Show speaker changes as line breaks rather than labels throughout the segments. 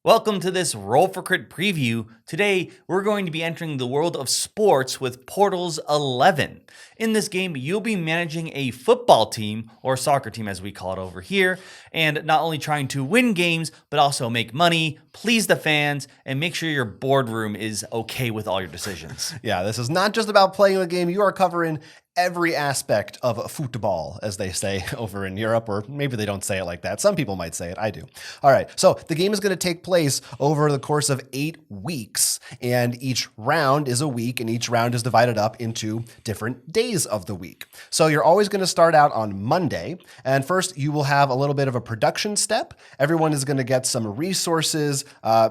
Welcome to this Roll for Crit preview. Today, we're going to be entering the world of sports with Portals 11. In this game, you'll be managing a football team, or soccer team as we call it over here, and not only trying to win games, but also make money, please the fans, and make sure your boardroom is okay with all your decisions.
Yeah, this is not just about playing the game. You are covering every aspect of football, as they say over in Europe, or maybe they don't say it like that. Some people might say it. I do. All right. So the game is going to take place over the course of 8 weeks, and each round is a week, and each round is divided up into different days of the week. So you're always going to start out on Monday, and first you will have a little bit of a production step. Everyone is going to get some resources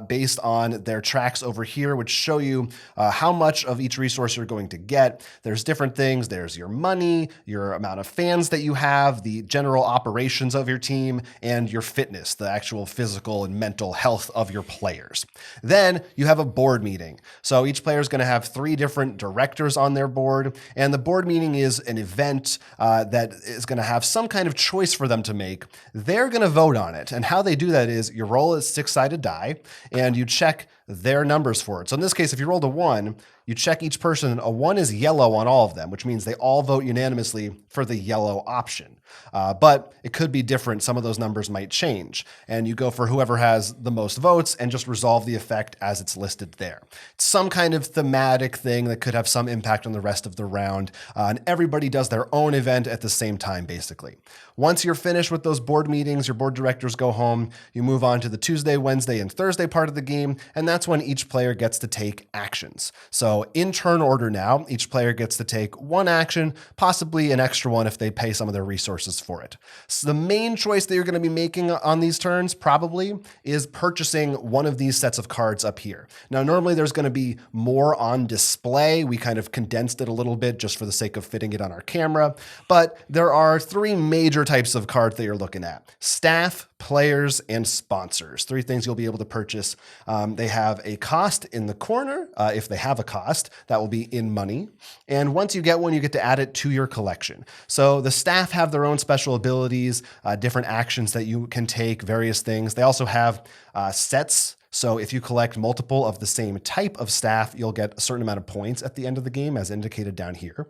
based on their tracks over here, which show you how much of each resource you're going to get. There's different things. There's your money, your amount of fans that you have, the general operations of your team, and your fitness, the actual physical and mental health of your players. Then you have a board meeting. So each player is going to have 3 different directors on their board, and the board meeting is an event that is going to have some kind of choice for them to make. They're going to vote on it, and how they do that is you roll a 6-sided die, and you check their numbers for it. So in this case, if you rolled a 1, you check each person. A 1 is yellow on all of them, which means they all vote unanimously for the yellow option. But it could be different. Some of those numbers might change. And you go for whoever has the most votes and just resolve the effect as it's listed there. It's some kind of thematic thing that could have some impact on the rest of the round. And everybody does their own event at the same time, basically. Once you're finished with those board meetings, your board directors go home. You move on to the Tuesday, Wednesday, and Thursday part of the game. And that's when each player gets to take actions. So in turn order now, each player gets to take 1 action, possibly an extra one if they pay some of their resources for it. So the main choice that you're going to be making on these turns probably is purchasing one of these sets of cards up here. Now, normally there's going to be more on display. We kind of condensed it a little bit just for the sake of fitting it on our camera. But there are 3 major types of cards that you're looking at: staff, players, and sponsors. 3 things you'll be able to purchase. They have a cost in the corner. If they have a cost, that will be in money. And once you get one, you get to add it to your collection. So the staff have their own special abilities, different actions that you can take, various things. They also have sets. So if you collect multiple of the same type of staff, you'll get a certain amount of points at the end of the game, as indicated down here.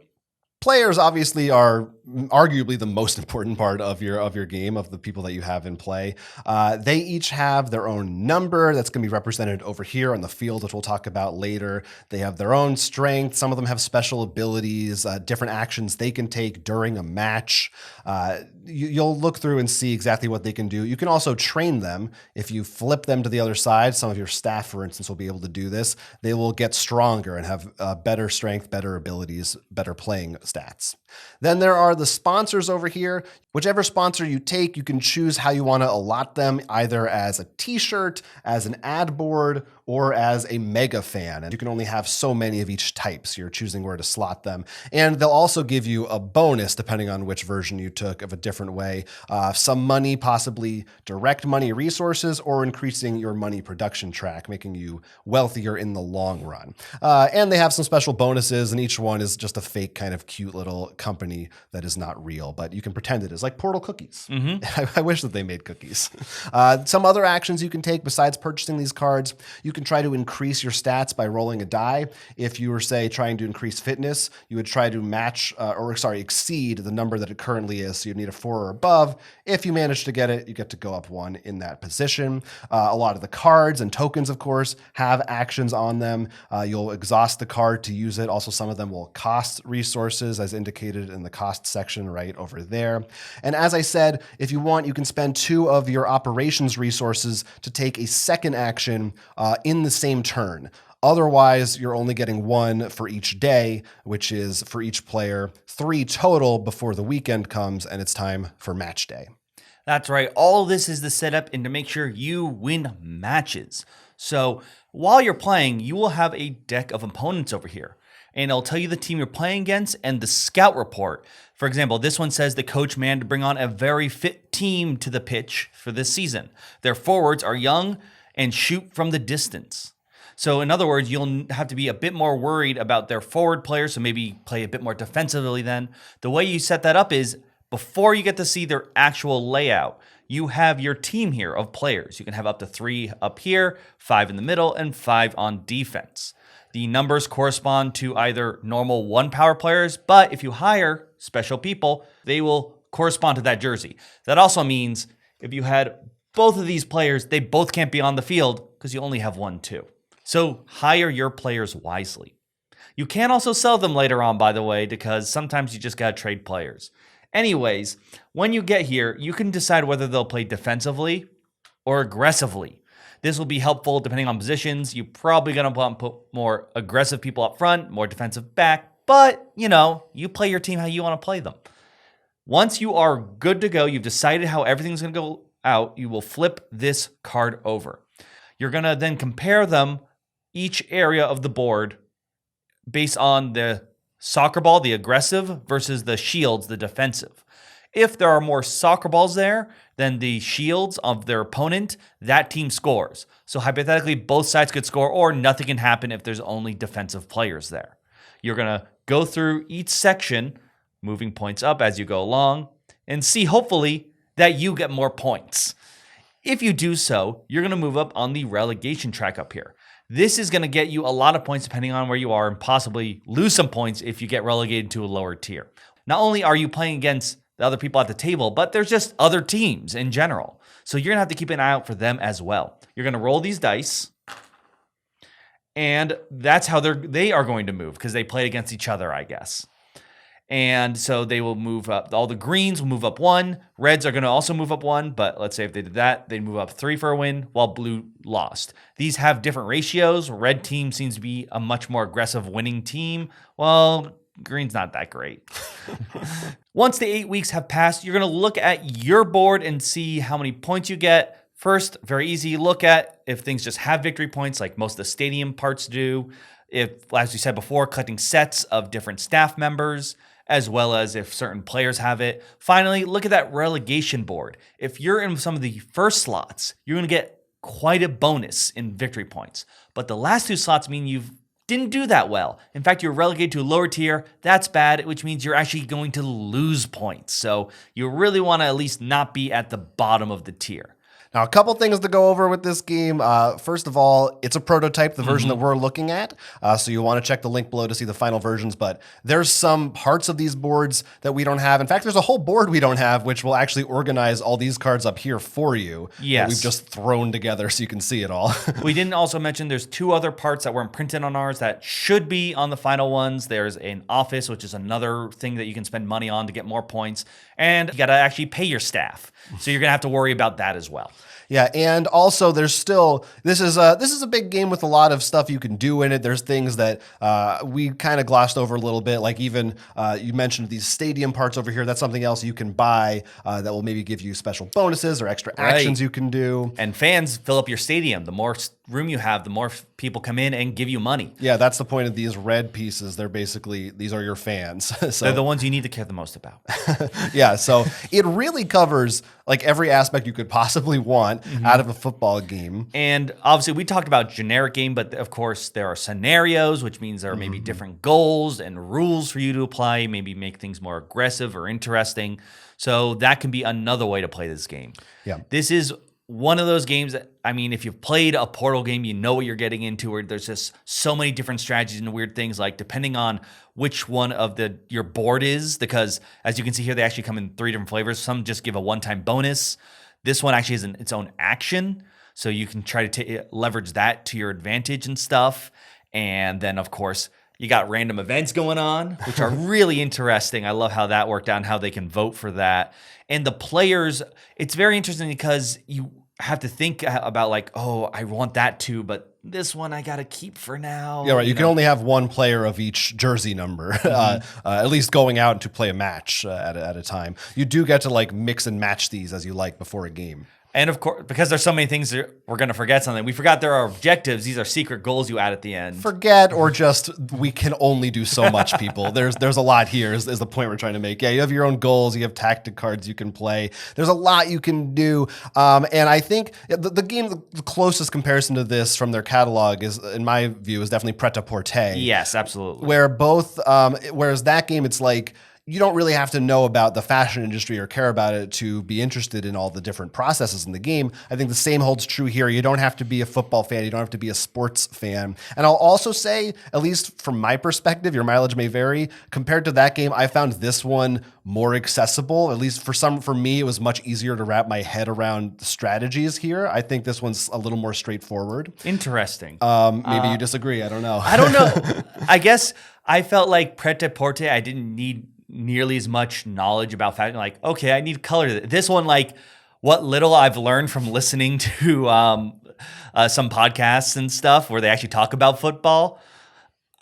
Players obviously are arguably the most important part of your game, of the people that you have in play. They each have their own number that's going to be represented over here on the field, which we'll talk about later. They have their own strength. Some of them have special abilities, different actions they can take during a match. You'll look through and see exactly what they can do. You can also train them. If you flip them to the other side, some of your staff, for instance, will be able to do this. They will get stronger and have better strength, better abilities, better playing stats. Then there are the sponsors over here. Whichever sponsor you take, you can choose how you want to allot them, either as a t-shirt, as an ad board, or as a mega fan. And you can only have so many of each type, so you're choosing where to slot them. And they'll also give you a bonus, depending on which version you took, of a different way. Some money, possibly direct money resources, or increasing your money production track, making you wealthier in the long run. And they have some special bonuses, and each one is just a fake kind of cute little company that is not real, but you can pretend it is, like Portal cookies. I wish that they made cookies. Some other actions you can take besides purchasing these cards: you can try to increase your stats by rolling a die. If you were, say, trying to increase fitness, you would try to exceed the number that it currently is. So you'd need a 4 or above. If you manage to get it, you get to go up 1 in that position. A lot of the cards and tokens, of course, have actions on them. You'll exhaust the card to use it. Also, some of them will cost resources, as indicated in the cost section right over there. And as I said, if you want, you can spend 2 of your operations resources to take a second action in the same turn. Otherwise, you're only getting 1 for each day, which is, for each player, 3 total before the weekend comes and it's time for match day.
That's right. All this is the setup and to make sure you win matches. So while you're playing, you will have a deck of opponents over here, and it'll tell you the team you're playing against and the scout report. For example, this one says the coach man to bring on a very fit team to the pitch for this season. Their forwards are young and shoot from the distance. So in other words, you'll have to be a bit more worried about their forward players, so maybe play a bit more defensively then. The way you set that up is before you get to see their actual layout, you have your team here of players. You can have up to 3 up here, 5 in the middle, and 5 on defense. The numbers correspond to either normal 1 power players, but if you hire special people, they will correspond to that jersey. That also means if you had both of these players, they both can't be on the field because you only have 1 too. So hire your players wisely. You can also sell them later on, by the way, because sometimes you just got to trade players. Anyways, when you get here, you can decide whether they'll play defensively or aggressively. This will be helpful depending on positions. You're probably going to want to put more aggressive people up front, more defensive back, but you play your team how you want to play them. Once you are good to go, you've decided how everything's going to go out, you will flip this card over. You're going to then compare them, each area of the board, based on the soccer ball, the aggressive, versus the shields, the defensive. If there are more soccer balls there than the shields of their opponent, that team scores. So hypothetically, both sides could score, or nothing can happen if there's only defensive players there. You're going to go through each section, moving points up as you go along, and see, hopefully, that you get more points. If you do so, you're going to move up on the relegation track up here. This is going to get you a lot of points depending on where you are, and possibly lose some points if you get relegated to a lower tier. Not only are you playing against the other people at the table, but there's just other teams in general. So you're going to have to keep an eye out for them as well. You're going to roll these dice, and that's how they are going to move, because they played against each other, I guess. And so they will move up. All the greens will move up 1. Reds are going to also move up 1. But let's say if they did that, they'd move up 3 for a win, while blue lost. These have different ratios. Red team seems to be a much more aggressive winning team. Well, green's not that great. Once the 8 weeks have passed, you're going to look at your board and see how many points you get. First, very easy, look at if things just have victory points like most of the stadium parts do. If, as we said before, collecting sets of different staff members, as well as if certain players have it. Finally, look at that relegation board. If you're in some of the first slots, you're going to get quite a bonus in victory points. But the last 2 slots mean you didn't do that well. In fact, you're relegated to a lower tier. That's bad, which means you're actually going to lose points. So you really want to at least not be at the bottom of the tier.
Now, a couple things to go over with this game. First of all, it's a prototype, the version that we're looking at. So you'll want to check the link below to see the final versions. But there's some parts of these boards that we don't have. In fact, there's a whole board we don't have, which will actually organize all these cards up here for you.
Yes.
That we've just thrown together so you can see it all.
We didn't also mention there's 2 other parts that weren't printed on ours that should be on the final ones. There's an office, which is another thing that you can spend money on to get more points. And you got to actually pay your staff. So you're going to have to worry about that as well.
Yeah, and also there's still, this is a big game with a lot of stuff you can do in it. There's things that we kind of glossed over a little bit, like even you mentioned these stadium parts over here. That's something else you can buy that will maybe give you special bonuses or extra actions you can do.
And fans fill up your stadium. The more room you have, the more people come in and give you money.
Yeah, that's the point of these red pieces. They're basically, these are your fans. So
they're the ones you need to care the most about.
Yeah, so it really covers like every aspect you could possibly want out of a football game.
And obviously we talked about generic game, but of course there are scenarios, which means there are maybe different goals and rules for you to apply, maybe make things more aggressive or interesting. So that can be another way to play this game.
Yeah.
This is one of those games that, I mean, if you've played a Portal game, you know what you're getting into, where there's just so many different strategies and weird things, like depending on which one of your board is, because as you can see here, they actually come in 3 different flavors. Some just give a one-time bonus. This one actually has its own action, so you can try to leverage that to your advantage and stuff. And then, of course, you got random events going on, which are really interesting. I love how that worked out and how they can vote for that. And the players, it's very interesting because you have to think about like, oh, I want that too, but this one I got to keep for now.
Yeah, right. You can only have one player of each jersey number, at least going out to play a match at a time. You do get to like mix and match these as you like before a game.
And of course, because there's so many things that we're going to forget something. We forgot there are objectives. These are secret goals you add at the end.
Forget or just we can only do so much, people. There's a lot here is the point we're trying to make. Yeah, you have your own goals. You have tactic cards you can play. There's a lot you can do. And I think the game, the closest comparison to this from their catalog is, in my view, is definitely Pret-a-Porter.
Yes, absolutely.
Where both, whereas that game, it's like, you don't really have to know about the fashion industry or care about it to be interested in all the different processes in the game. I think the same holds true here. You don't have to be a football fan. You don't have to be a sports fan. And I'll also say, at least from my perspective, your mileage may vary. Compared to that game, I found this one more accessible. At least for me, it was much easier to wrap my head around the strategies here. I think this one's a little more straightforward.
Interesting.
Maybe you disagree. I don't know.
I don't know. I guess I felt like Pret-a-Porter, I didn't need nearly as much knowledge about fashion. Like, okay, I need color to this one. Like, what little I've learned from listening to some podcasts and stuff where they actually talk about football,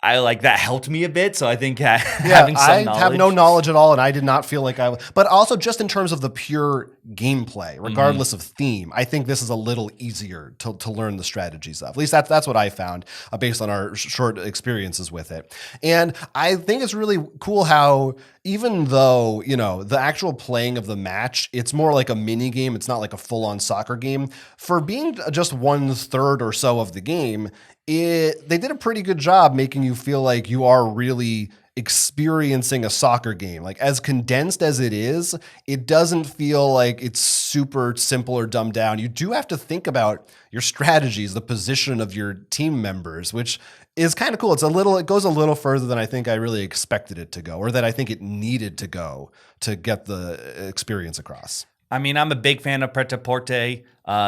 I like that helped me a bit. So I think having some knowledge.
I have no knowledge at all, and I did not feel like but also just in terms of the pure gameplay, regardless of theme, I think this is a little easier to learn the strategies of. At least that's what I found based on our short experiences with it. And I think it's really cool how even though, the actual playing of the match, it's more like a mini game. It's not like a full-on soccer game. For being just 1/3 or so of the game, they did a pretty good job making you feel like you are really experiencing a soccer game. Like, as condensed as it is, it doesn't feel like it's super simple or dumbed down. You do have to think about your strategies, the position of your team members, which is kind of cool. It goes a little further than I think I really expected it to go, or that I think it needed to go to get the experience across.
I mean, I'm a big fan of Pret-a-Porter.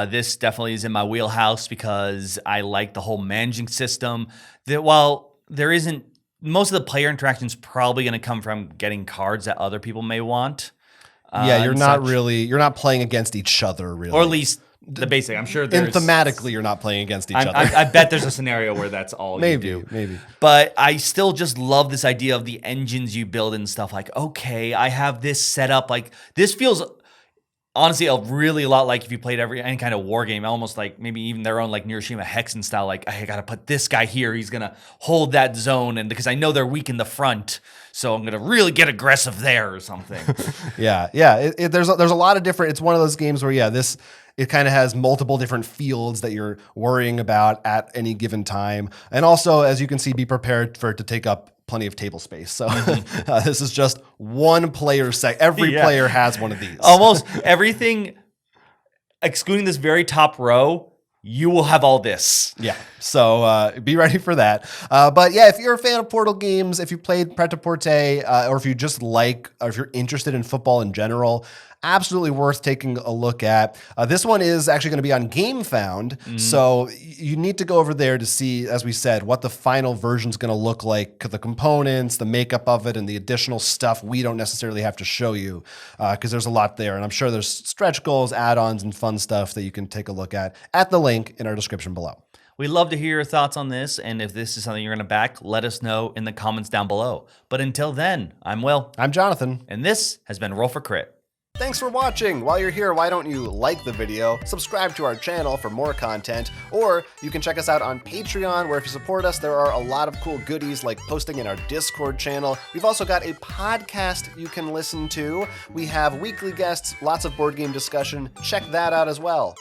This definitely is in my wheelhouse because I like the whole managing system. That while there isn't, most of the player interaction is probably going to come from getting cards that other people may want.
You're not playing against each other, really.
Or at least the basic. I'm sure there's...
And thematically, you're not playing against each other.
I bet there's a scenario where that's all you do.
Maybe.
But I still just love this idea of the engines you build and stuff. Like, okay, I have this set up. Like, this feels... honestly, a lot like if you played any kind of war game, almost like maybe even their own like Hiroshima Hexen style. Like, I got to put this guy here. He's gonna hold that zone, and because I know they're weak in the front, so I'm gonna really get aggressive there or something.
Yeah. There's a lot of different. It's one of those games where it kind of has multiple different fields that you're worrying about at any given time, and also, as you can see, be prepared for it to take up plenty of table space. So this is just one player set. Every player has one of these.
Almost everything, excluding this very top row, you will have all this.
Yeah. So be ready for that. But yeah, if you're a fan of Portal games, if you played Pret-a-Porter, or if you just or if you're interested in football in general, absolutely worth taking a look at. This one is actually going to be on Gamefound. So you need to go over there to see, as we said, what the final version is going to look like, the components, the makeup of it, and the additional stuff we don't necessarily have to show you, because there's a lot there. And I'm sure there's stretch goals, add-ons, and fun stuff that you can take a look at the link in our description below.
We'd love to hear your thoughts on this, and if this is something you're going to back, let us know in the comments down below. But until then, I'm Will.
I'm Jonathan.
And this has been Roll for Crit.
Thanks for watching. While you're here, why don't you like the video, subscribe to our channel for more content, or you can check us out on Patreon, where if you support us, there are a lot of cool goodies like posting in our Discord channel. We've also got a podcast you can listen to. We have weekly guests, lots of board game discussion. Check that out as well.